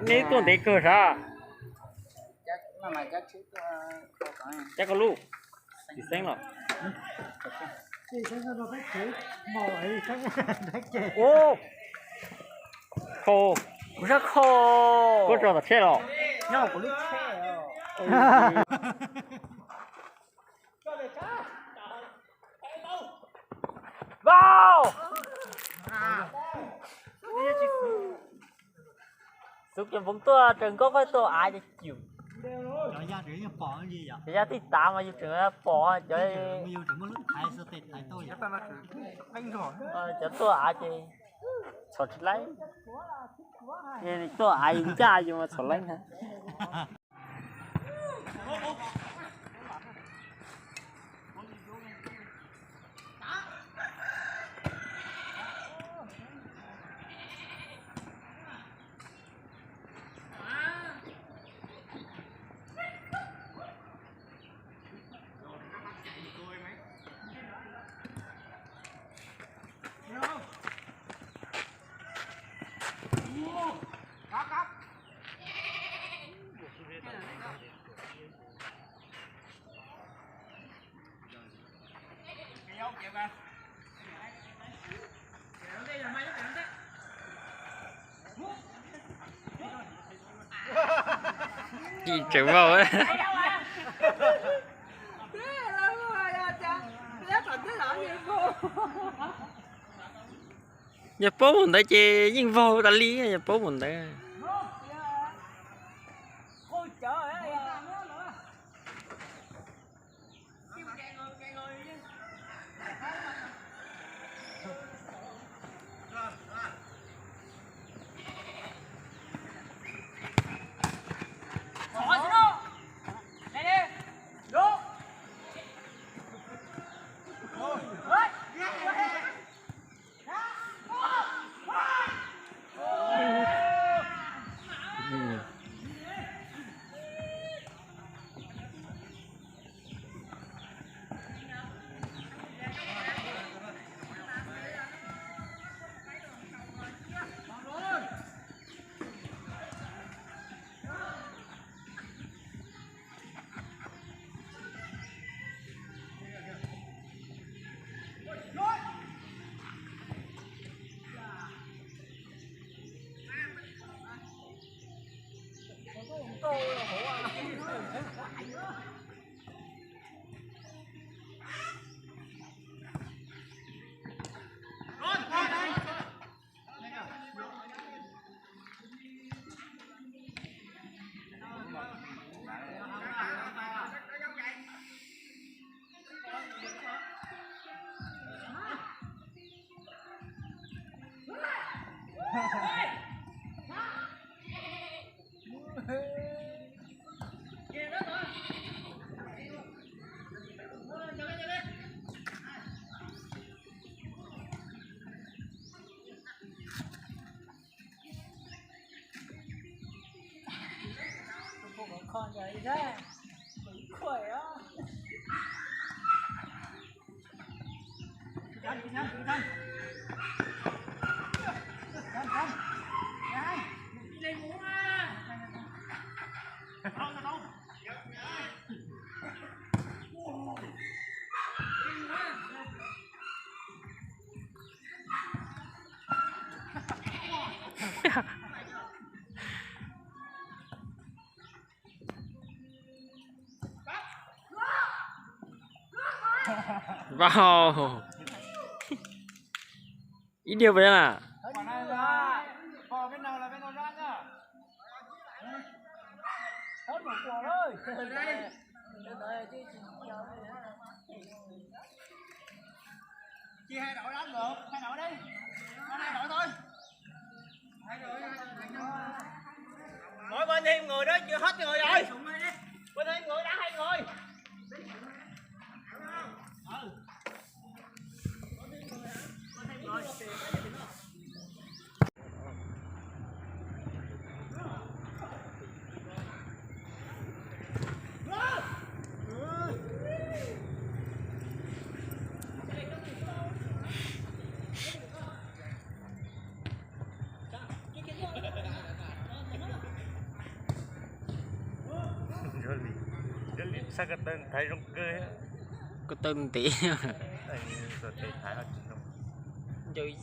นี่ตัวเด็กเกิดอ่ะchắc có lúc chỉ xanh rồi chị xanh rồi phải thử mỏi không thấy chị ô khô rất khô có trò là chết rồi nhau của lúc xe vào Súc cho vốn tôi trường có phải tôi ai để chịu rồi gia trưởng nhập bỏ gì vậy? Thì ra tí tám mà trường bỏ cho nhiều trường mới thay sơ tết thay tôi vậy? Anh rồi. Cho tôi ai thì sọt lấy thì tôi ai cũng cha nhưng mà sọt lấy hả? Gì trưởng vào ấy nhập bố mình tới chê nhưng vô ta lý nhập bố mình tới con vậy ra khỏe á wow ít điều vậy à bò bên nào là bên nào ra nhá hết một quả rồi chia hai đội đánh được hai đội đi hai đội thôi mỗi bên thêm người đó chưa hết người rồi bên thêm người đã hai người rồi sao cái tên thấy rong cười có tên tí rồi thì thấy nó chỉ rồi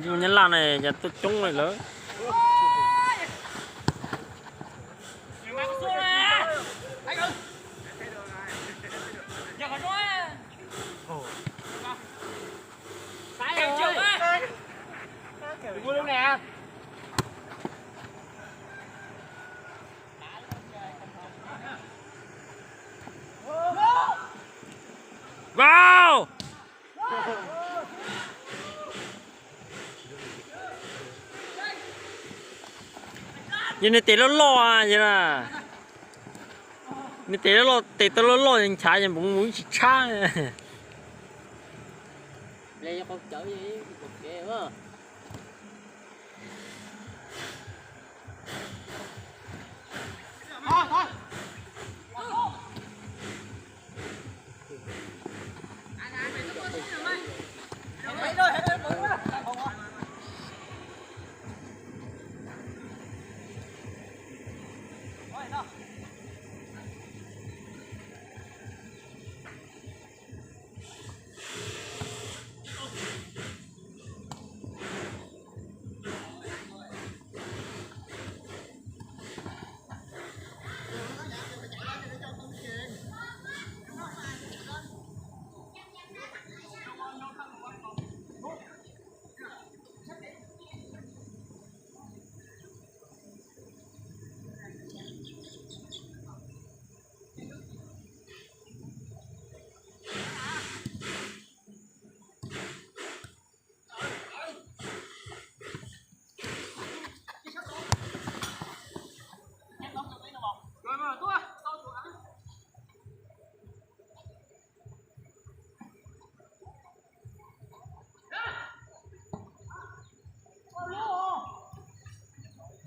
sao nhấn lan này nhà tôi trúng này lớn vui luôn nè. vào nhìn này tê nó lo à vậy nè này tê nó lo tê nó lo nhưng trái nhưng bụng mũi chỉ cha đây cho con chở gì ghê quá Thôi.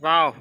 vào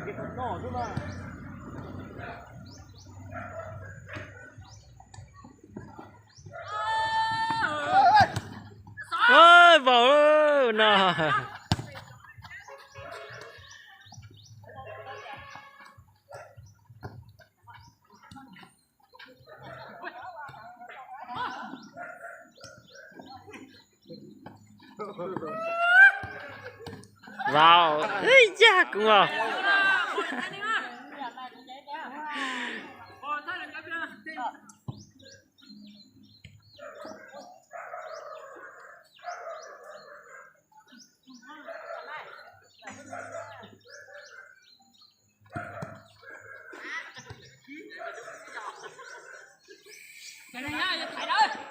Cái thằng nhỏ chứ mà. ơi vào ơi nè vào ấy cha cũng vào Cái này nhá, phải đấy.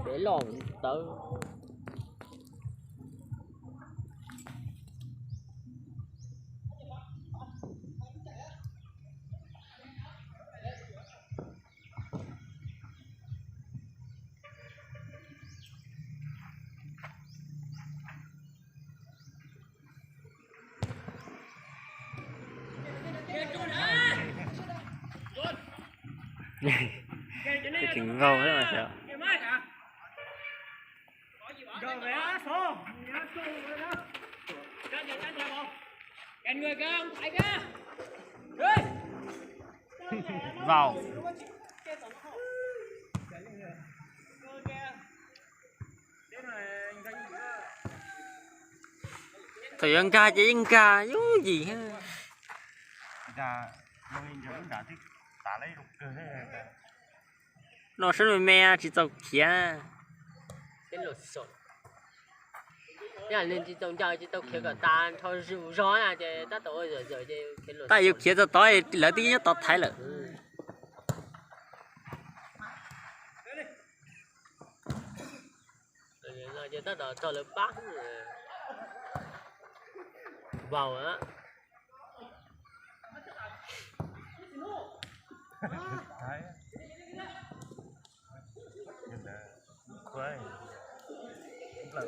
để lò tớ cái chừng ngầu thế mà sao Rồi về á, số. Cạnh người kìa, ông phải kìa. vào thời ăn ca chỉ ăn ca dú gì ha gà nó hình như gà thích tả lấy rục cơ thế nó sẽ nuôi mẹ chỉ tao kia cái lột sột nhà lên chỉ trồng cho chỉ tao kia cả ta thôi rượu gió à chứ ta tổ rồi chứ cái lột ta yêu kia tao tối lỡ tí nhất tao thấy lỡ rồi chứ ta tổ cho lớp bác vào á đấy nhưng mà quay lỡ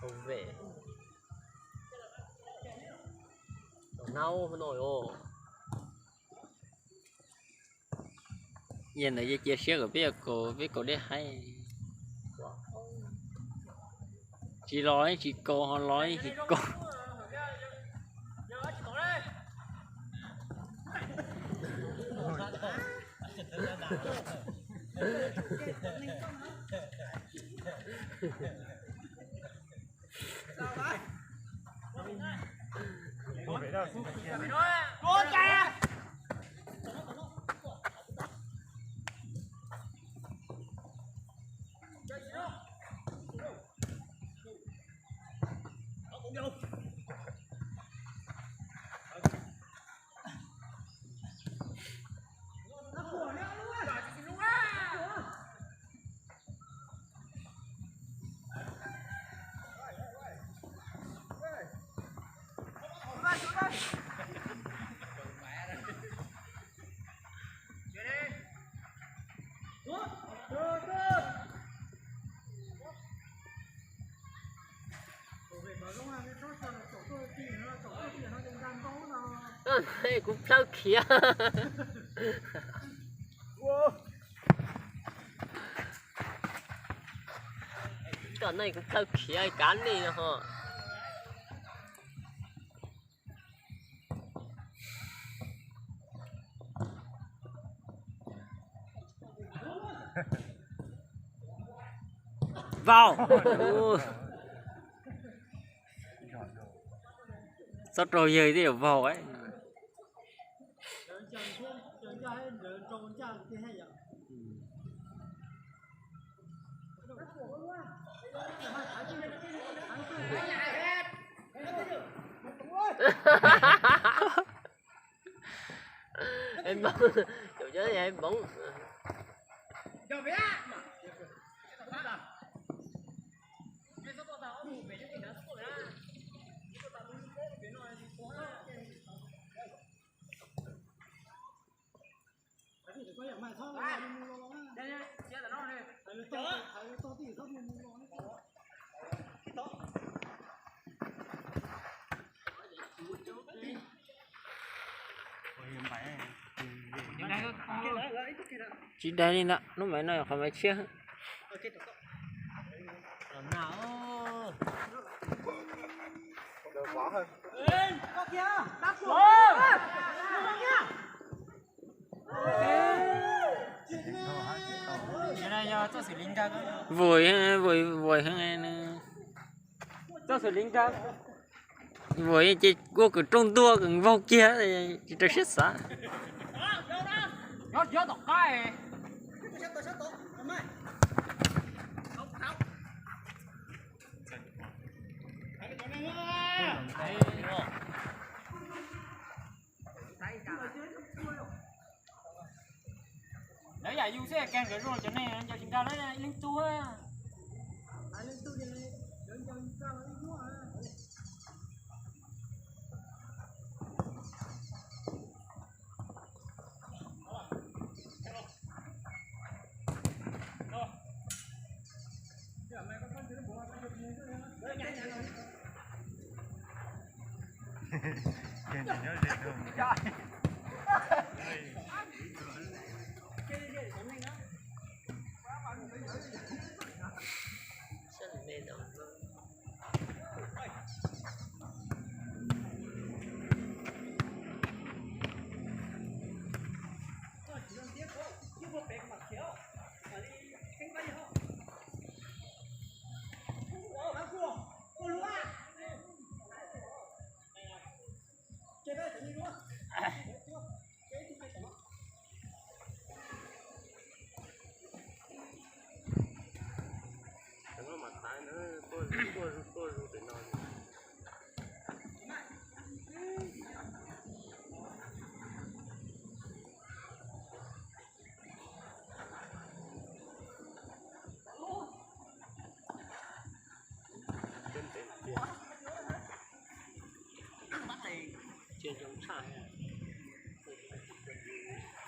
không về nấu không nổi ô giờ này chia sẻ của biết cô đấy hay chị nói chị cô họ nói chị cô Cô kìa. này cũng sao kia cái này cũng sao kia cán đi nè hả vào sắp rồi giờ thì vào ấy em bóng kiểu chứ em bóng chị đây đi nè lúc mấy này không phải chia làm nào vội vội vội hơn này cho xử lý ra vội chị cô cứ trong tua cứ vào kia thì chị cho chết sao Nó gió tọt cái. Đấy là du sẽ kèm cái rồi cho nên cho chúng ta lấy lên tu ha. Sân mê đâu. Chuyện trong sai à.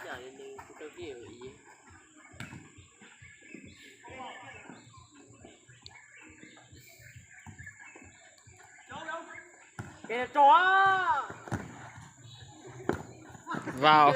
Giờ nên tôi hiểu ý. Kìa chó. Vào.